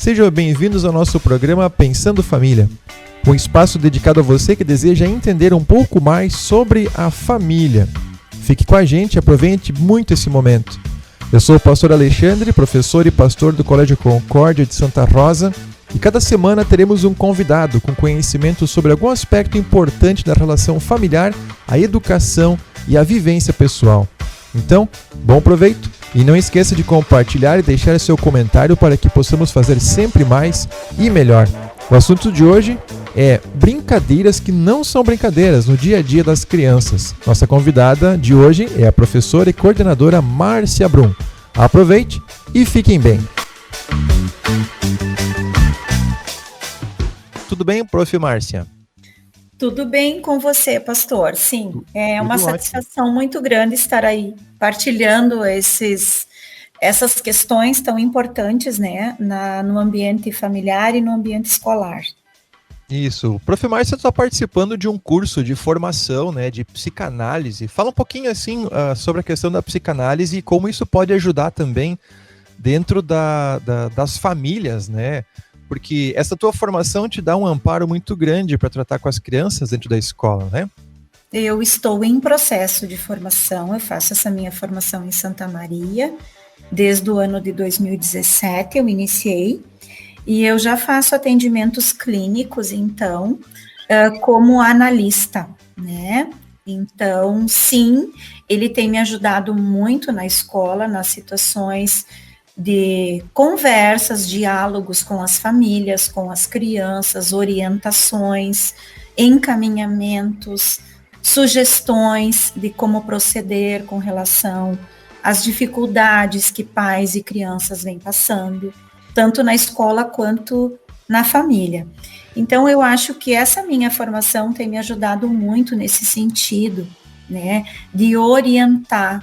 Sejam bem-vindos ao nosso programa Pensando Família, um espaço dedicado a você que deseja entender um pouco mais sobre a família. Fique com a gente e aproveite muito esse momento. Eu sou o pastor Alexandre, professor e pastor do Colégio Concórdia de Santa Rosa, e cada semana teremos um convidado com conhecimento sobre algum aspecto importante da relação familiar, a educação e a vivência pessoal. Então, bom proveito e não esqueça de compartilhar e deixar seu comentário para que possamos fazer sempre mais e melhor. O assunto de hoje é brincadeiras que não são brincadeiras no dia a dia das crianças. Nossa convidada de hoje é a professora e coordenadora Márcia Brum. Aproveite e fiquem bem. Tudo bem, prof. Márcia? Tudo bem com você, pastor? Sim, é uma satisfação muito grande estar aí partilhando essas questões tão importantes, né, no ambiente familiar e no ambiente escolar. Isso. Prof. Márcia está participando de um curso de formação, né, de psicanálise. Fala um pouquinho assim sobre a questão da psicanálise e como isso pode ajudar também dentro das famílias, né? Porque essa tua formação te dá um amparo muito grande para tratar com as crianças dentro da escola, né? Eu estou em processo de formação, eu faço essa minha formação em Santa Maria, desde o ano de 2017 eu iniciei, e eu já faço atendimentos clínicos, então, como analista, né? Então, sim, ele tem me ajudado muito na escola, nas situações de conversas, diálogos com as famílias, com as crianças, orientações, encaminhamentos, sugestões de como proceder com relação às dificuldades que pais e crianças vêm passando, tanto na escola quanto na família. Então, eu acho que essa minha formação tem me ajudado muito nesse sentido, né, de orientar,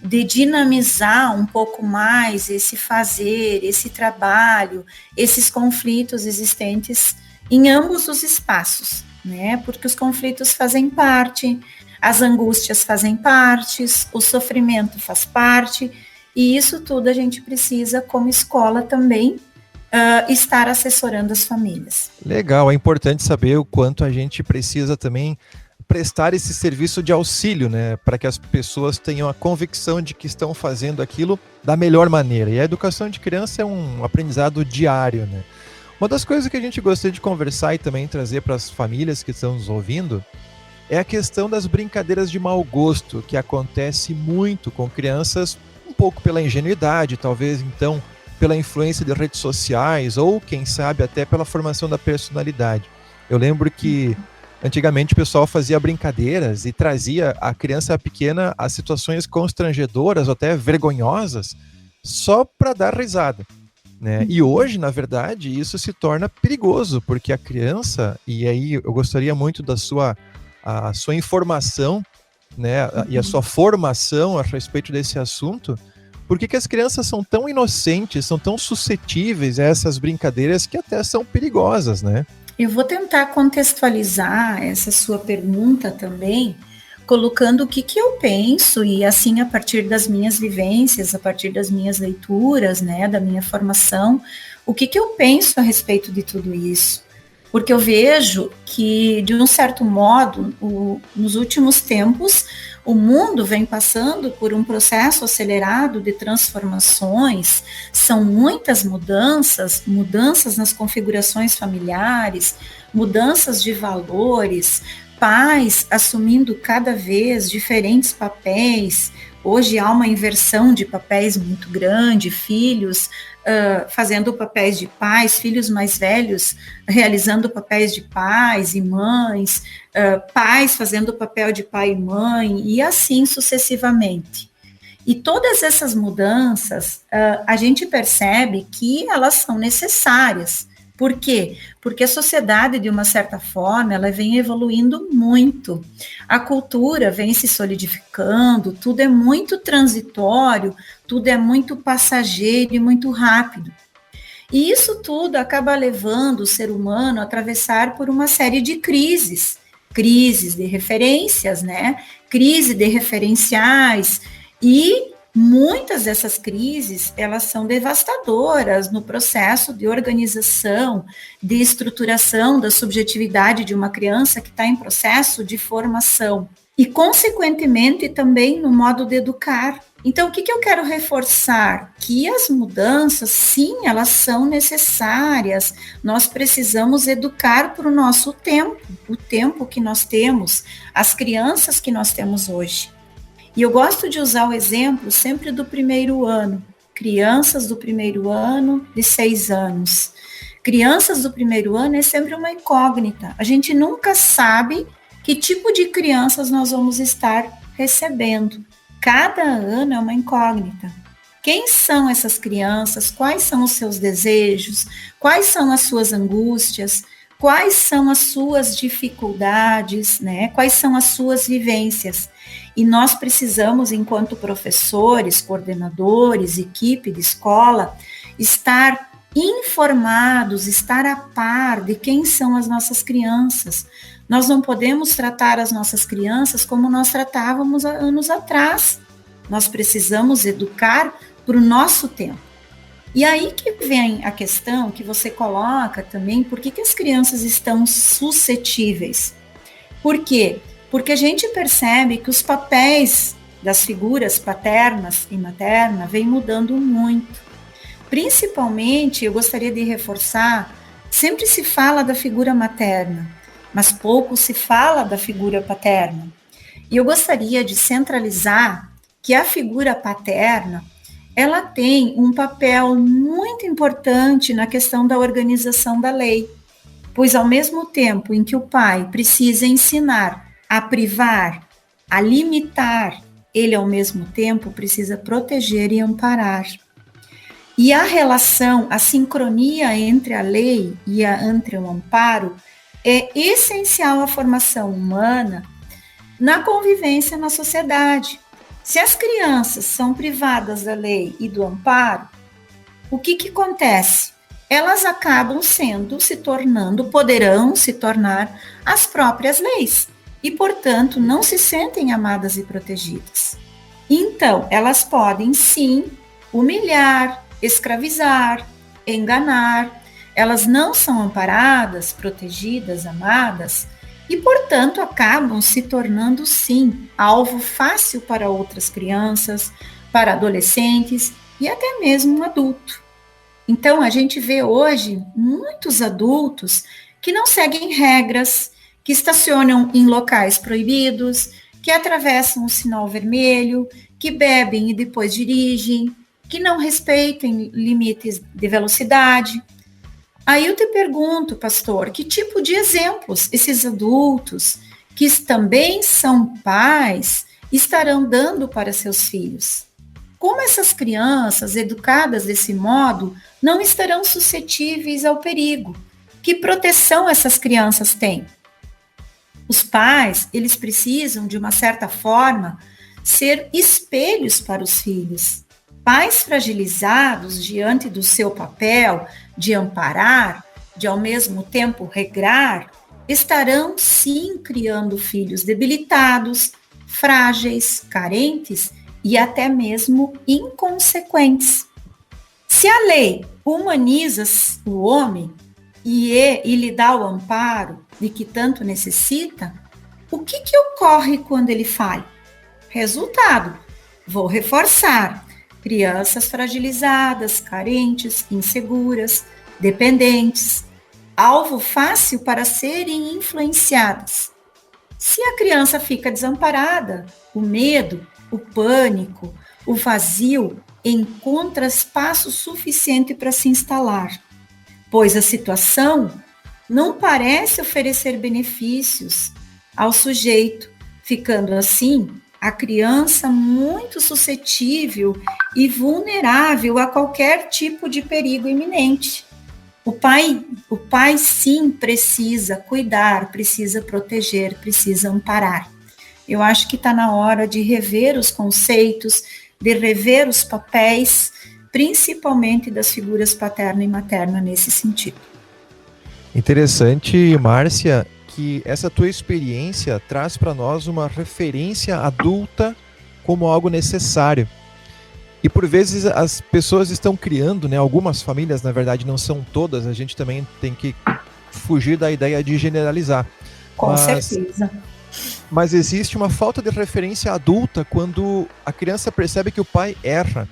de dinamizar um pouco mais esse fazer, esse trabalho, esses conflitos existentes em ambos os espaços, né? Porque os conflitos fazem parte, as angústias fazem parte, o sofrimento faz parte, e isso tudo a gente precisa, como escola também, estar assessorando as famílias. Legal, é importante saber o quanto a gente precisa também prestar esse serviço de auxílio, né, para que as pessoas tenham a convicção de que estão fazendo aquilo da melhor maneira. E a educação de criança é um aprendizado diário, né? Uma das coisas que a gente gostaria de conversar e também trazer para as famílias que estão nos ouvindo é a questão das brincadeiras de mau gosto, que acontece muito com crianças, um pouco pela ingenuidade, talvez então pela influência de redes sociais ou, quem sabe, até pela formação da personalidade. Eu lembro que antigamente o pessoal fazia brincadeiras e trazia a criança pequena a situações constrangedoras ou até vergonhosas só para dar risada, né? E hoje, na verdade, isso se torna perigoso, porque a criança, e aí eu gostaria muito da a sua informação, né, e a sua formação a respeito desse assunto. Por que as crianças são tão inocentes, são tão suscetíveis a essas brincadeiras que até são perigosas, né? Eu vou tentar contextualizar essa sua pergunta também, colocando o que eu penso, e assim, a partir das minhas vivências, a partir das minhas leituras, né, da minha formação, o que eu penso a respeito de tudo isso. Porque eu vejo que, de um certo modo, nos últimos tempos, o mundo vem passando por um processo acelerado de transformações, são muitas mudanças nas configurações familiares, mudanças de valores, pais assumindo cada vez diferentes papéis. Hoje há uma inversão de papéis muito grande, filhos fazendo papéis de pais, filhos mais velhos realizando papéis de pais e mães, pais fazendo o papel de pai e mãe, e assim sucessivamente. E todas essas mudanças, a gente percebe que elas são necessárias. Por quê? Porque a sociedade, de uma certa forma, ela vem evoluindo muito. A cultura vem se solidificando, tudo é muito transitório, tudo é muito passageiro e muito rápido. E isso tudo acaba levando o ser humano a atravessar por uma série de crises de referências, né? Crise de referenciais, e Muitas dessas crises, elas são devastadoras no processo de organização, de estruturação da subjetividade de uma criança que está em processo de formação. E, consequentemente, também no modo de educar. Então, o que eu quero reforçar? Que as mudanças, sim, elas são necessárias. Nós precisamos educar para o nosso tempo, o tempo que nós temos, as crianças que nós temos hoje. E eu gosto de usar o exemplo sempre do primeiro ano. Crianças do primeiro ano, de 6 anos. Crianças do primeiro ano é sempre uma incógnita. A gente nunca sabe que tipo de crianças nós vamos estar recebendo. Cada ano é uma incógnita. Quem são essas crianças? Quais são os seus desejos? Quais são as suas angústias? Quais são as suas dificuldades, né? Quais são as suas vivências? E nós precisamos, enquanto professores, coordenadores, equipe de escola, estar informados, estar a par de quem são as nossas crianças. Nós não podemos tratar as nossas crianças como nós tratávamos há anos atrás. Nós precisamos educar para o nosso tempo. E aí que vem a questão que você coloca também, por que as crianças estão suscetíveis? Por quê? Porque a gente percebe que os papéis das figuras paternas e maternas vêm mudando muito. Principalmente, eu gostaria de reforçar, sempre se fala da figura materna, mas pouco se fala da figura paterna. E eu gostaria de centralizar que a figura paterna, ela tem um papel muito importante na questão da organização da lei, pois ao mesmo tempo em que o pai precisa ensinar a privar, a limitar, ele ao mesmo tempo precisa proteger e amparar. E a relação, a sincronia entre a lei e entre o amparo é essencial à formação humana na convivência na sociedade. Se as crianças são privadas da lei e do amparo, o que acontece? Elas acabam poderão se tornar as próprias leis e, portanto, não se sentem amadas e protegidas. Então, elas podem, sim, humilhar, escravizar, enganar. Elas não são amparadas, protegidas, amadas, e, portanto, acabam se tornando, sim, alvo fácil para outras crianças, para adolescentes e até mesmo um adulto. Então, a gente vê hoje muitos adultos que não seguem regras, que estacionam em locais proibidos, que atravessam o sinal vermelho, que bebem e depois dirigem, que não respeitem limites de velocidade. Aí eu te pergunto, pastor, que tipo de exemplos esses adultos, que também são pais, estarão dando para seus filhos? Como essas crianças, educadas desse modo, não estarão suscetíveis ao perigo? Que proteção essas crianças têm? Os pais, eles precisam, de uma certa forma, ser espelhos para os filhos. Pais fragilizados diante do seu papel de amparar, de ao mesmo tempo regrar, estarão sim criando filhos debilitados, frágeis, carentes e até mesmo inconsequentes. Se a lei humaniza o homem e lhe dá o amparo de que tanto necessita, o que ocorre quando ele falha? Resultado, vou reforçar. Crianças fragilizadas, carentes, inseguras, dependentes, alvo fácil para serem influenciadas. Se a criança fica desamparada, o medo, o pânico, o vazio encontra espaço suficiente para se instalar, pois a situação não parece oferecer benefícios ao sujeito, ficando assim a criança muito suscetível e vulnerável a qualquer tipo de perigo iminente. O pai sim precisa cuidar, precisa proteger, precisa amparar. Eu acho que está na hora de rever os conceitos, de rever os papéis, principalmente das figuras paterna e materna nesse sentido. Interessante, Márcia, que essa tua experiência traz para nós uma referência adulta como algo necessário. E por vezes as pessoas estão criando, né? Algumas famílias, na verdade, não são todas, a gente também tem que fugir da ideia de generalizar. Com certeza. Mas existe uma falta de referência adulta quando a criança percebe que o pai erra.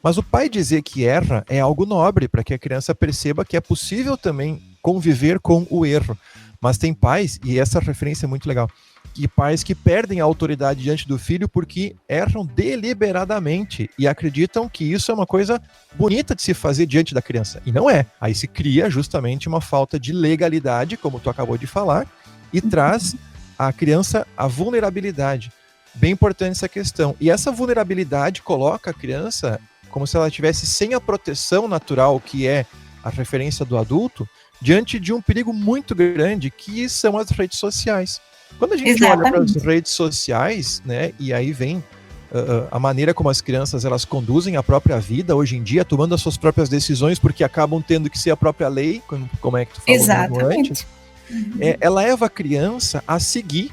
Mas o pai dizer que erra é algo nobre, para que a criança perceba que é possível também conviver com o erro. Mas tem pais, e essa referência é muito legal, que pais que perdem a autoridade diante do filho porque erram deliberadamente e acreditam que isso é uma coisa bonita de se fazer diante da criança. E não é. Aí se cria justamente uma falta de legalidade, como tu acabou de falar, e traz à criança a vulnerabilidade. Bem importante essa questão. E essa vulnerabilidade coloca a criança como se ela estivesse sem a proteção natural, que é a referência do adulto, diante de um perigo muito grande, que são as redes sociais. Quando a gente olha para as redes sociais, né, e aí vem a maneira como as crianças elas conduzem a própria vida hoje em dia, tomando as suas próprias decisões, porque acabam tendo que ser a própria lei, como é que tu falou antes, ela leva a criança a seguir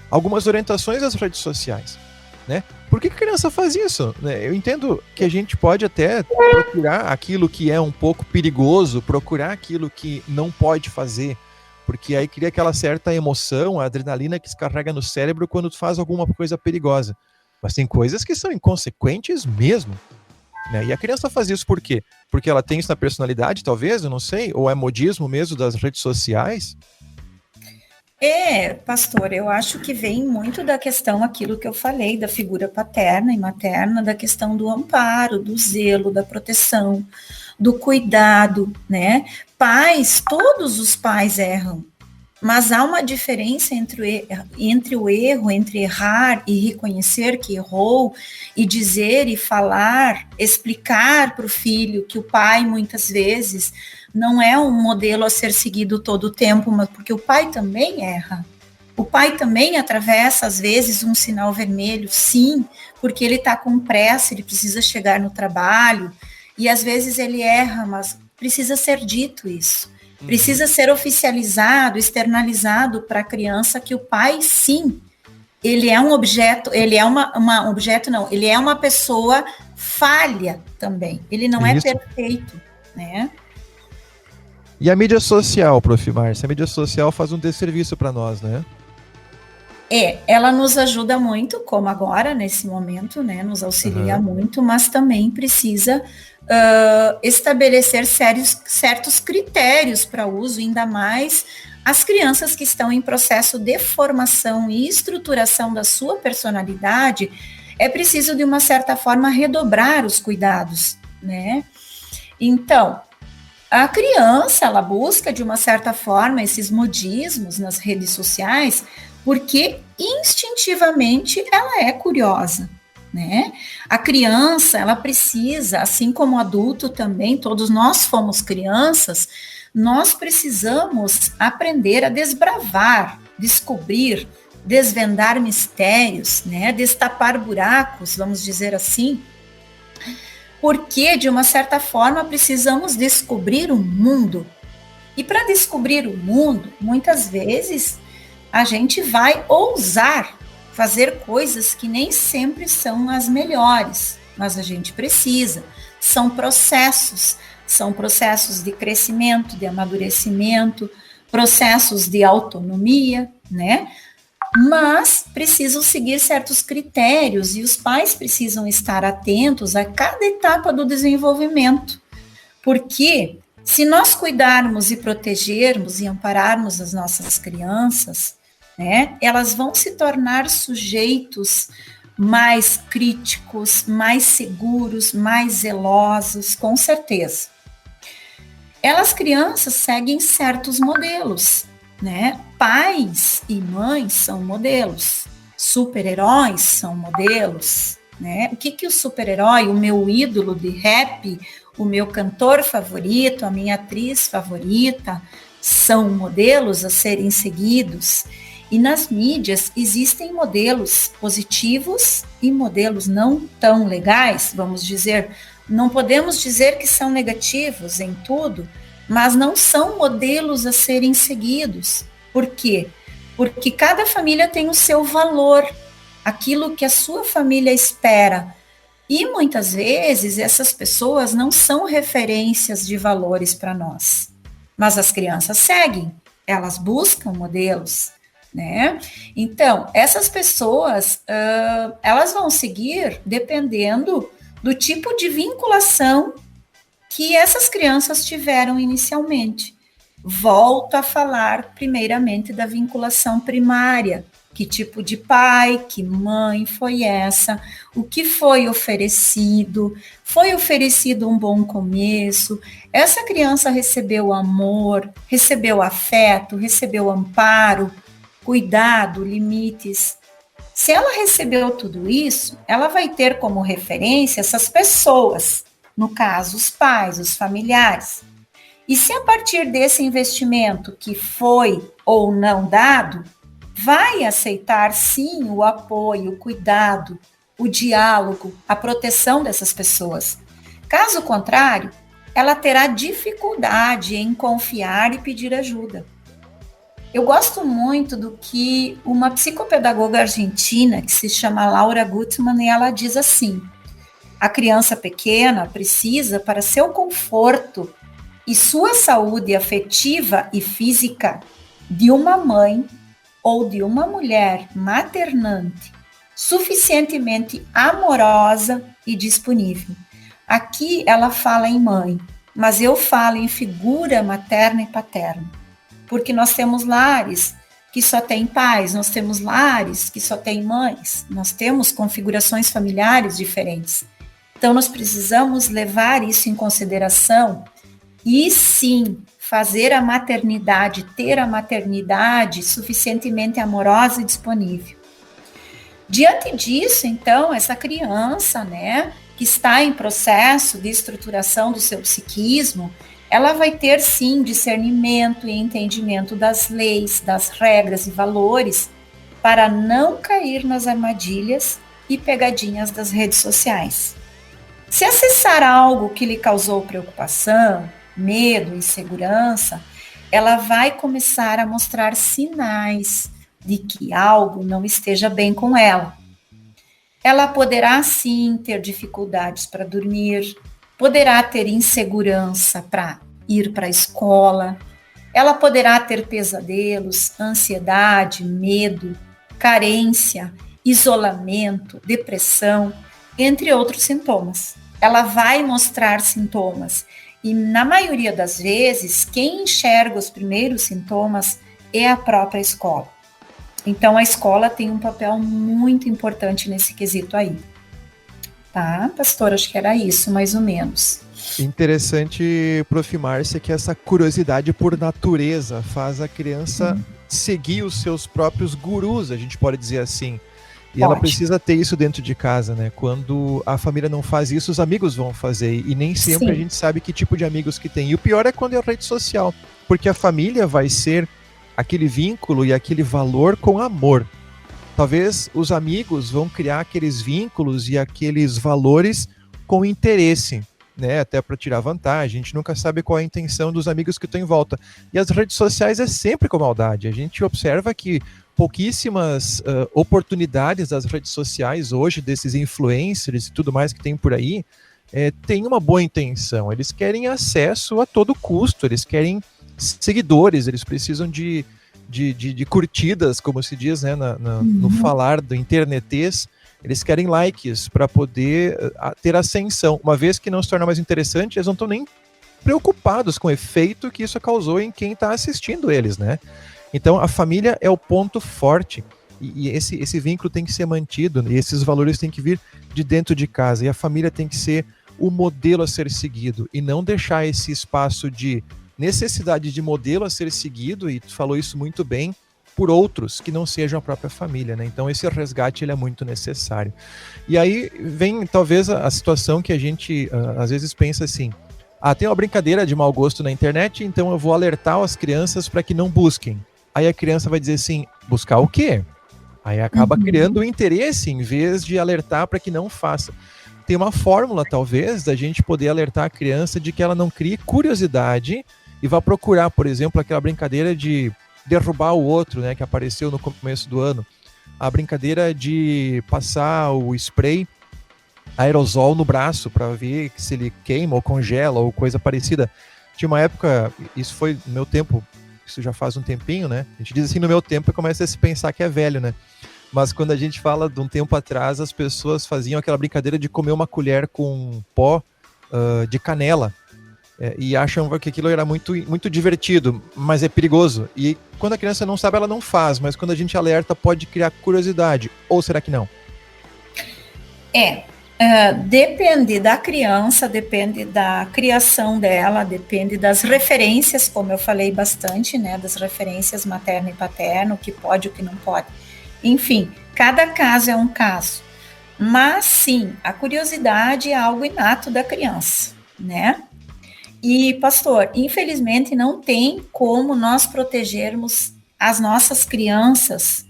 algumas orientações das redes sociais, né? Por que a criança faz isso? Eu entendo que a gente pode até procurar aquilo que é um pouco perigoso, procurar aquilo que não pode fazer, porque aí cria aquela certa emoção, a adrenalina que se carrega no cérebro quando tu faz alguma coisa perigosa. Mas tem coisas que são inconsequentes mesmo, né? E a criança faz isso por quê? Porque ela tem isso na personalidade, talvez, eu não sei, ou é modismo mesmo das redes sociais? Pastor, eu acho que vem muito da questão, aquilo que eu falei, da figura paterna e materna, da questão do amparo, do zelo, da proteção, do cuidado, né? Pais, todos os pais erram, mas há uma diferença entre o erro, entre errar e reconhecer que errou, e dizer e falar, explicar para o filho que o pai, muitas vezes, não é um modelo a ser seguido todo o tempo, mas porque o pai também erra. O pai também atravessa, às vezes, um sinal vermelho, sim, porque ele está com pressa, ele precisa chegar no trabalho, e às vezes ele erra, mas precisa ser dito isso. Precisa ser oficializado, externalizado para a criança que o pai, sim, ele é um objeto, ele é ele é uma pessoa falha também. Ele não é perfeito, né? E a mídia social, Prof. Márcia? A mídia social faz um desserviço para nós, né? Ela nos ajuda muito, como agora, nesse momento, né? Nos auxilia muito, mas também precisa estabelecer certos critérios para uso, ainda mais as crianças que estão em processo de formação e estruturação da sua personalidade. É preciso, de uma certa forma, redobrar os cuidados, né? Então, a criança, ela busca, de uma certa forma, esses modismos nas redes sociais, porque instintivamente ela é curiosa, né? A criança, ela precisa, assim como o adulto também, todos nós fomos crianças, nós precisamos aprender a desbravar, descobrir, desvendar mistérios, né? Destapar buracos, vamos dizer assim, porque, de uma certa forma, precisamos descobrir o mundo. E para descobrir o mundo, muitas vezes, a gente vai ousar fazer coisas que nem sempre são as melhores, mas a gente precisa. São processos de crescimento, de amadurecimento, processos de autonomia, né? Mas precisam seguir certos critérios e os pais precisam estar atentos a cada etapa do desenvolvimento, porque se nós cuidarmos e protegermos e ampararmos as nossas crianças, né, elas vão se tornar sujeitos mais críticos, mais seguros, mais zelosos, com certeza. Elas, crianças, seguem certos modelos, né? Pais e mães são modelos, super-heróis são modelos, né? O que o super-herói, o meu ídolo de rap, o meu cantor favorito, a minha atriz favorita, são modelos a serem seguidos. E nas mídias existem modelos positivos e modelos não tão legais, vamos dizer. Não podemos dizer que são negativos em tudo, mas não são modelos a serem seguidos. Por quê? Porque cada família tem o seu valor, aquilo que a sua família espera. E muitas vezes essas pessoas não são referências de valores para nós, mas as crianças seguem, elas buscam modelos, né? Então, essas pessoas, elas vão seguir dependendo do tipo de vinculação que essas crianças tiveram inicialmente. Volto a falar primeiramente da vinculação primária. Que tipo de pai, que mãe foi essa? O que foi oferecido? Foi oferecido um bom começo? Essa criança recebeu amor, recebeu afeto, recebeu amparo, cuidado, limites? Se ela recebeu tudo isso, ela vai ter como referência essas pessoas, no caso, os pais, os familiares. E se a partir desse investimento que foi ou não dado, vai aceitar sim o apoio, o cuidado, o diálogo, a proteção dessas pessoas. Caso contrário, ela terá dificuldade em confiar e pedir ajuda. Eu gosto muito do que uma psicopedagoga argentina, que se chama Laura Gutman, e ela diz assim: a criança pequena precisa, para seu conforto e sua saúde afetiva e física, de uma mãe ou de uma mulher maternante suficientemente amorosa e disponível. Aqui ela fala em mãe, mas eu falo em figura materna e paterna, porque nós temos lares que só têm pais, nós temos lares que só têm mães, nós temos configurações familiares diferentes. Então, nós precisamos levar isso em consideração e, sim, fazer a maternidade, ter a maternidade suficientemente amorosa e disponível. Diante disso, então, essa criança, né, que está em processo de estruturação do seu psiquismo, ela vai ter, sim, discernimento e entendimento das leis, das regras e valores para não cair nas armadilhas e pegadinhas das redes sociais. Se acessar algo que lhe causou preocupação, medo, insegurança, ela vai começar a mostrar sinais de que algo não esteja bem com ela. Ela poderá sim ter dificuldades para dormir, poderá ter insegurança para ir para a escola, ela poderá ter pesadelos, ansiedade, medo, carência, isolamento, depressão, entre outros sintomas. Ela vai mostrar sintomas. E, na maioria das vezes, quem enxerga os primeiros sintomas é a própria escola. Então, a escola tem um papel muito importante nesse quesito aí. Tá, pastor? Acho que era isso, mais ou menos. Interessante, Prof. Márcia, que essa curiosidade por natureza faz a criança seguir os seus próprios gurus, a gente pode dizer assim. E ela precisa ter isso dentro de casa, né? Quando a família não faz isso, os amigos vão fazer. E nem sempre a gente sabe que tipo de amigos que tem. E o pior é quando é a rede social. Porque a família vai ser aquele vínculo e aquele valor com amor. Talvez os amigos vão criar aqueles vínculos e aqueles valores com interesse, né? Até para tirar vantagem. A gente nunca sabe qual é a intenção dos amigos que estão em volta. E as redes sociais é sempre com maldade. A gente observa que pouquíssimas oportunidades das redes sociais hoje, desses influencers e tudo mais que tem por aí, tem uma boa intenção. Eles querem acesso a todo custo, eles querem seguidores, eles precisam de curtidas, como se diz, né, no falar do internetês. Eles querem likes para poder ter ascensão. Uma vez que não se torna mais interessante, eles não estão nem preocupados com o efeito que isso causou em quem está assistindo eles, né? Então, a família é o ponto forte e esse vínculo tem que ser mantido, e esses valores têm que vir de dentro de casa, e a família tem que ser o modelo a ser seguido, e não deixar esse espaço de necessidade de modelo a ser seguido, e tu falou isso muito bem, por outros que não sejam a própria família, né? Então, esse resgate ele é muito necessário. E aí vem, talvez, a situação que a gente, às vezes, pensa assim, tem uma brincadeira de mau gosto na internet, então eu vou alertar as crianças para que não busquem. Aí a criança vai dizer assim, buscar o quê? Aí acaba criando um interesse em vez de alertar para que não faça. Tem uma fórmula, talvez, da gente poder alertar a criança de que ela não crie curiosidade e vá procurar, por exemplo, aquela brincadeira de derrubar o outro, né, que apareceu no começo do ano. A brincadeira de passar o spray aerosol no braço para ver se ele queima ou congela ou coisa parecida. Tinha uma época, isso foi no meu tempo, isso já faz um tempinho, né? A gente diz assim no meu tempo e começa a se pensar que é velho, né? Mas quando a gente fala de um tempo atrás, as pessoas faziam aquela brincadeira de comer uma colher com pó de canela. E acham que aquilo era muito, muito divertido, mas é perigoso. E quando a criança não sabe, ela não faz, mas quando a gente alerta, pode criar curiosidade. Ou será que não? Depende da criança, depende da criação dela, depende das referências, como eu falei bastante, né, das referências materno e paterno, o que pode, o que não pode. Enfim, cada caso é um caso. Mas sim, a curiosidade é algo inato da criança, né? E, pastor, infelizmente não tem como nós protegermos as nossas crianças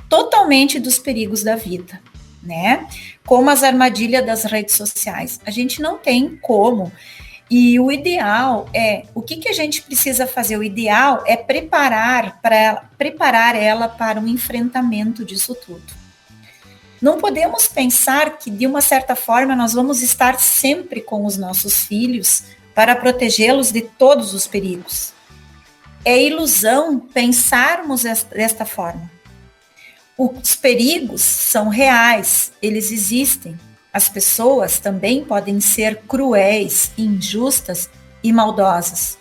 totalmente dos perigos da vida, né? Como as armadilhas das redes sociais. A gente não tem como. E o ideal o que a gente precisa fazer? O ideal é preparar ela para um enfrentamento disso tudo. Não podemos pensar que, de uma certa forma, nós vamos estar sempre com os nossos filhos para protegê-los de todos os perigos. É ilusão pensarmos desta forma. Os perigos são reais, eles existem. As pessoas também podem ser cruéis, injustas e maldosas.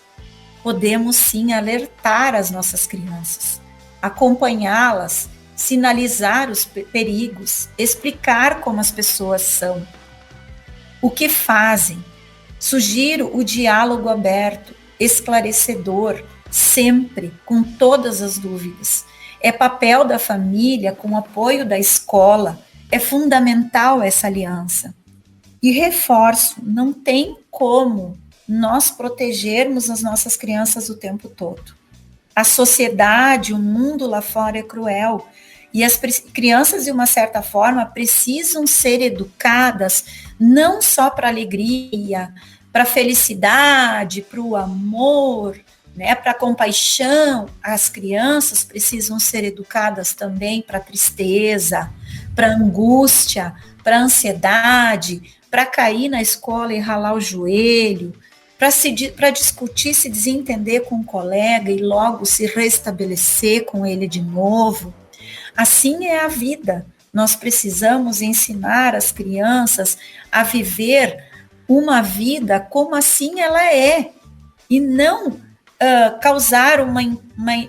Podemos sim alertar as nossas crianças, acompanhá-las, sinalizar os perigos, explicar como as pessoas são, o que fazem. Sugiro o diálogo aberto, esclarecedor, sempre, com todas as dúvidas. É papel da família, com o apoio da escola, é fundamental essa aliança. E reforço, não tem como nós protegermos as nossas crianças o tempo todo. A sociedade, o mundo lá fora é cruel. E as crianças, de uma certa forma, precisam ser educadas não só para a alegria, para a felicidade, para o amor, né, para a compaixão. As crianças precisam ser educadas também para a tristeza, para a angústia, para a ansiedade, para cair na escola e ralar o joelho, para discutir, se desentender com um colega e logo se restabelecer com ele de novo. Assim é a vida. Nós precisamos ensinar as crianças a viver uma vida como assim ela é, e não causar uma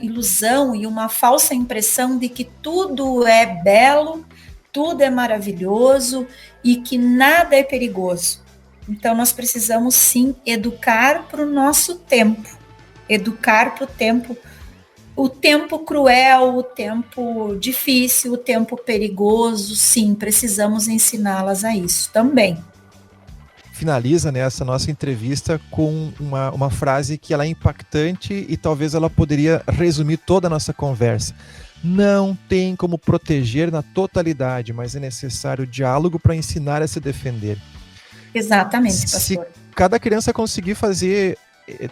ilusão e uma falsa impressão de que tudo é belo, tudo é maravilhoso e que nada é perigoso. Então, nós precisamos sim educar para o nosso tempo, educar para o tempo cruel, o tempo difícil, o tempo perigoso. Sim, precisamos ensiná-las a isso também. Finaliza, né, essa nossa entrevista com uma frase que ela é impactante e talvez ela poderia resumir toda a nossa conversa. Não tem como proteger na totalidade, mas é necessário diálogo para ensinar a se defender. Exatamente, pastor. Se cada criança conseguir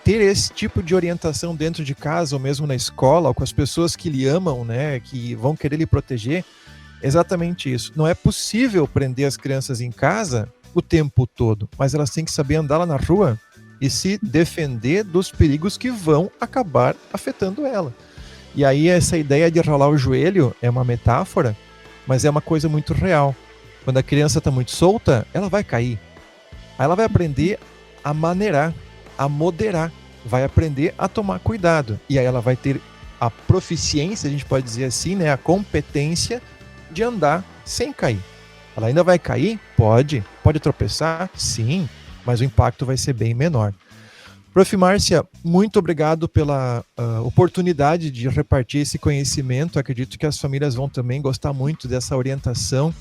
ter esse tipo de orientação dentro de casa, ou mesmo na escola, ou com as pessoas que lhe amam, né, que vão querer lhe proteger, exatamente isso. Não é possível prender as crianças em casa o tempo todo, mas elas têm que saber andar lá na rua e se defender dos perigos que vão acabar afetando ela. E aí essa ideia de ralar o joelho é uma metáfora, mas é uma coisa muito real. Quando a criança está muito solta, ela vai cair. Aí ela vai aprender a maneirar, a moderar, vai aprender a tomar cuidado. E aí ela vai ter a proficiência, a gente pode dizer assim, né, a competência de andar sem cair. Ela ainda vai cair? Pode tropeçar? Sim, mas o impacto vai ser bem menor. Prof. Márcia, muito obrigado pela oportunidade de repartir esse conhecimento. Acredito que as famílias vão também gostar muito dessa orientação.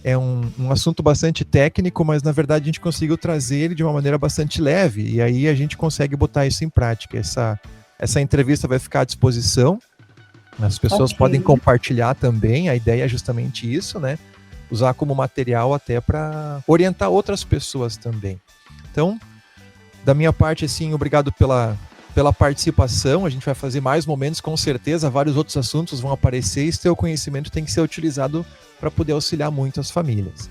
É um assunto bastante técnico, mas na verdade a gente conseguiu trazer ele de uma maneira bastante leve, e aí a gente consegue botar isso em prática. Essa entrevista vai ficar à disposição, as pessoas podem compartilhar também, a ideia é justamente isso, né? Usar como material até para orientar outras pessoas também. Então, da minha parte, assim, obrigado pela participação. A gente vai fazer mais momentos, com certeza, vários outros assuntos vão aparecer, e esse teu conhecimento tem que ser utilizado para poder auxiliar muito as famílias.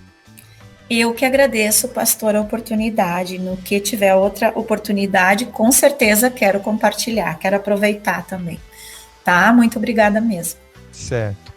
Eu que agradeço, pastor, a oportunidade. No que tiver outra oportunidade, com certeza quero compartilhar, quero aproveitar também. Tá? Muito obrigada mesmo. Certo.